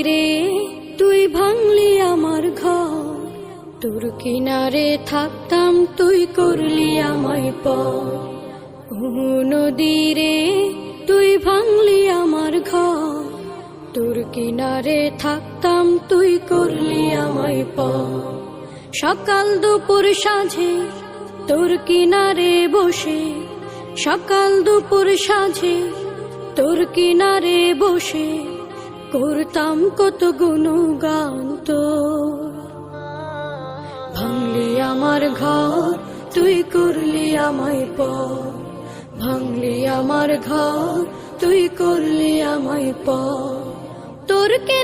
নদীরে তুই ভাঙলি আমার ঘর, তোর কিনারে থাকতাম তুই করলি আমায় পর। ও নদীরে তুই ভাঙলি আমার ঘর, তোর কিনারে থাকতাম তুই করলি আমায় পর। সকাল দুপুর সাঁঝে তোর কিনারে বসে, সকাল দুপুর সাঁঝে তোর কিনারে বসে করতাম কত গুণগান তোর। ভাঙলি আমার ঘর তুই করলি আমায় পর, ভাঙলি আমার ঘর তুই করলি আমায় পর। তোর কিনা